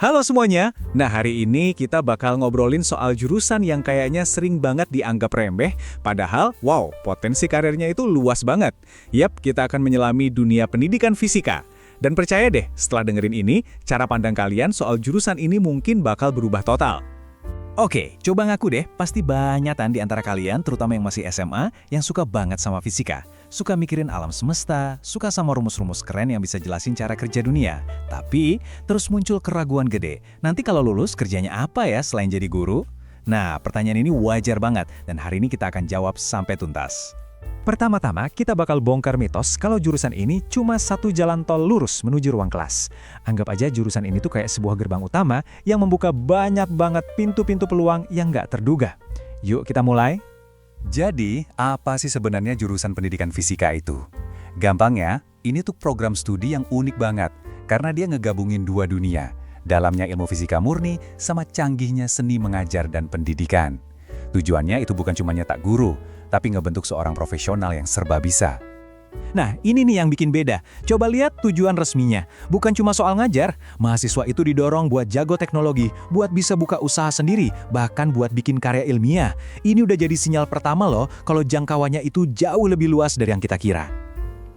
Halo semuanya, nah hari ini kita bakal ngobrolin soal jurusan yang kayaknya sering banget dianggap remeh, padahal wow, potensi karirnya itu luas banget. Yap, kita akan menyelami dunia pendidikan fisika. Dan percaya deh, setelah dengerin ini, cara pandang kalian soal jurusan ini mungkin bakal berubah total. Oke, coba ngaku deh, pasti banyak kan di antara kalian, terutama yang masih SMA, yang suka banget sama fisika. Suka mikirin alam semesta, suka sama rumus-rumus keren yang bisa jelasin cara kerja dunia. Tapi, terus muncul keraguan gede. Nanti kalau lulus, kerjanya apa ya selain jadi guru? Nah, pertanyaan ini wajar banget, dan hari ini kita akan jawab sampai tuntas. Pertama-tama, kita bakal bongkar mitos kalau jurusan ini cuma satu jalan tol lurus menuju ruang kelas. Anggap aja jurusan ini tuh kayak sebuah gerbang utama yang membuka banyak banget pintu-pintu peluang yang nggak terduga. Yuk kita mulai. Jadi, apa sih sebenarnya jurusan pendidikan fisika itu? Gampangnya, ini tuh program studi yang unik banget karena dia ngegabungin dua dunia. Dalamnya ilmu fisika murni sama canggihnya seni mengajar dan pendidikan. Tujuannya itu bukan cuma nyetak guru, tapi ngebentuk seorang profesional yang serba bisa. Nah, ini nih yang bikin beda. Coba lihat tujuan resminya. Bukan cuma soal ngajar, mahasiswa itu didorong buat jago teknologi, buat bisa buka usaha sendiri, bahkan buat bikin karya ilmiah. Ini udah jadi sinyal pertama loh, kalau jangkauannya itu jauh lebih luas dari yang kita kira.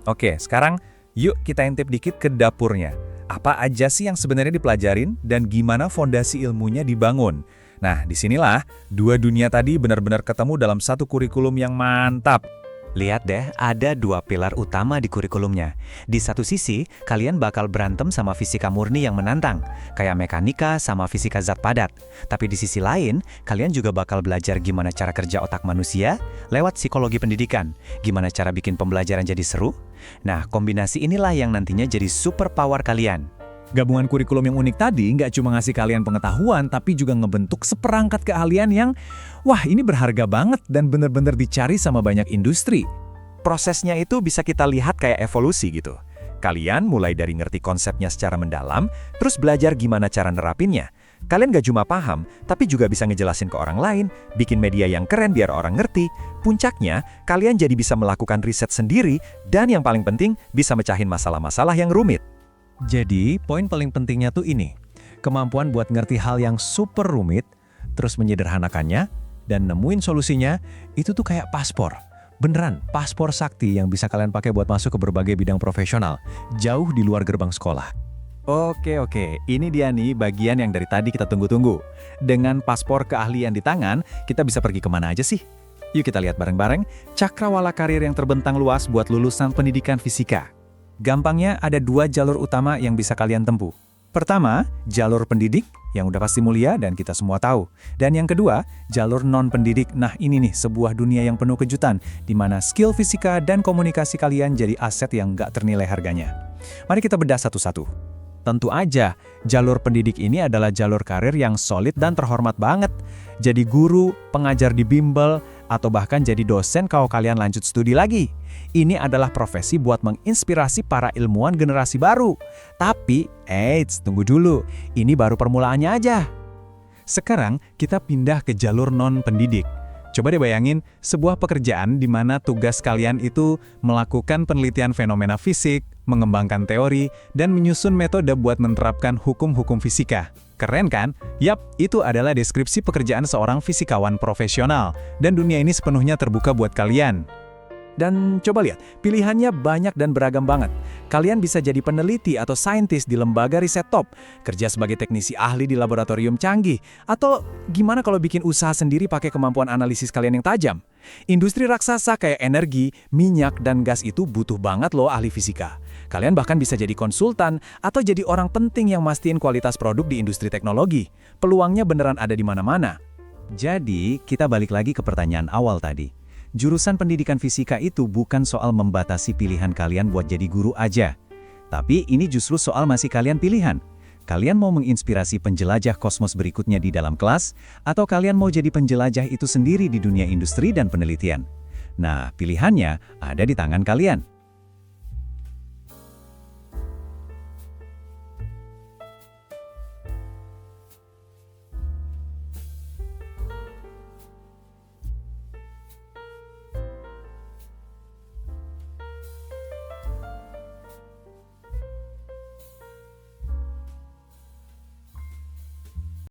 Oke, sekarang yuk kita intip dikit ke dapurnya. Apa aja sih yang sebenarnya dipelajarin dan gimana fondasi ilmunya dibangun? Nah, disinilah dua dunia tadi benar-benar ketemu dalam satu kurikulum yang mantap. Lihat deh, ada dua pilar utama di kurikulumnya. Di satu sisi, kalian bakal berantem sama fisika murni yang menantang, kayak mekanika sama fisika zat padat. Tapi di sisi lain, kalian juga bakal belajar gimana cara kerja otak manusia lewat psikologi pendidikan, gimana cara bikin pembelajaran jadi seru. Nah, kombinasi inilah yang nantinya jadi superpower kalian. Gabungan kurikulum yang unik tadi nggak cuma ngasih kalian pengetahuan, tapi juga ngebentuk seperangkat keahlian yang, wah ini berharga banget dan bener-bener dicari sama banyak industri. Prosesnya itu bisa kita lihat kayak evolusi gitu. Kalian mulai dari ngerti konsepnya secara mendalam, terus belajar gimana cara nerapinnya. Kalian nggak cuma paham, tapi juga bisa ngejelasin ke orang lain, bikin media yang keren biar orang ngerti. Puncaknya, kalian jadi bisa melakukan riset sendiri, dan yang paling penting, bisa mecahin masalah-masalah yang rumit. Jadi, poin paling pentingnya tuh ini, kemampuan buat ngerti hal yang super rumit, terus menyederhanakannya, dan nemuin solusinya, itu tuh kayak paspor. Beneran, paspor sakti yang bisa kalian pakai buat masuk ke berbagai bidang profesional, jauh di luar gerbang sekolah. Oke, ini dia nih bagian yang dari tadi kita tunggu-tunggu. Dengan paspor keahlian di tangan, kita bisa pergi kemana aja sih? Yuk kita lihat bareng-bareng, cakrawala karir yang terbentang luas buat lulusan pendidikan fisika. Gampangnya ada dua jalur utama yang bisa kalian tempuh. Pertama, jalur pendidik, yang udah pasti mulia dan kita semua tahu. Dan yang kedua, jalur non-pendidik. Nah ini nih, sebuah dunia yang penuh kejutan, di mana skill fisika dan komunikasi kalian jadi aset yang nggak ternilai harganya. Mari kita bedah satu-satu. Tentu aja, jalur pendidik ini adalah jalur karir yang solid dan terhormat banget. Jadi guru, pengajar di bimbel, atau bahkan jadi dosen kalau kalian lanjut studi lagi. Ini adalah profesi buat menginspirasi para ilmuwan generasi baru. Tapi, tunggu dulu, ini baru permulaannya aja. Sekarang, kita pindah ke jalur non-pendidik. Coba deh bayangin, sebuah pekerjaan di mana tugas kalian itu melakukan penelitian fenomena fisik, mengembangkan teori, dan menyusun metode buat menerapkan hukum-hukum fisika. Keren kan? Yap, itu adalah deskripsi pekerjaan seorang fisikawan profesional. Dan dunia ini sepenuhnya terbuka buat kalian. Dan coba lihat, pilihannya banyak dan beragam banget. Kalian bisa jadi peneliti atau saintis di lembaga riset top, kerja sebagai teknisi ahli di laboratorium canggih, atau gimana kalau bikin usaha sendiri pakai kemampuan analisis kalian yang tajam. Industri raksasa kayak energi, minyak, dan gas itu butuh banget loh ahli fisika. Kalian bahkan bisa jadi konsultan atau jadi orang penting yang mastiin kualitas produk di industri teknologi. Peluangnya beneran ada di mana-mana. Jadi, kita balik lagi ke pertanyaan awal tadi. Jurusan pendidikan fisika itu bukan soal membatasi pilihan kalian buat jadi guru aja. Tapi ini justru soal masih kalian pilihan. Kalian mau menginspirasi penjelajah kosmos berikutnya di dalam kelas, atau kalian mau jadi penjelajah itu sendiri di dunia industri dan penelitian? Nah, pilihannya ada di tangan kalian.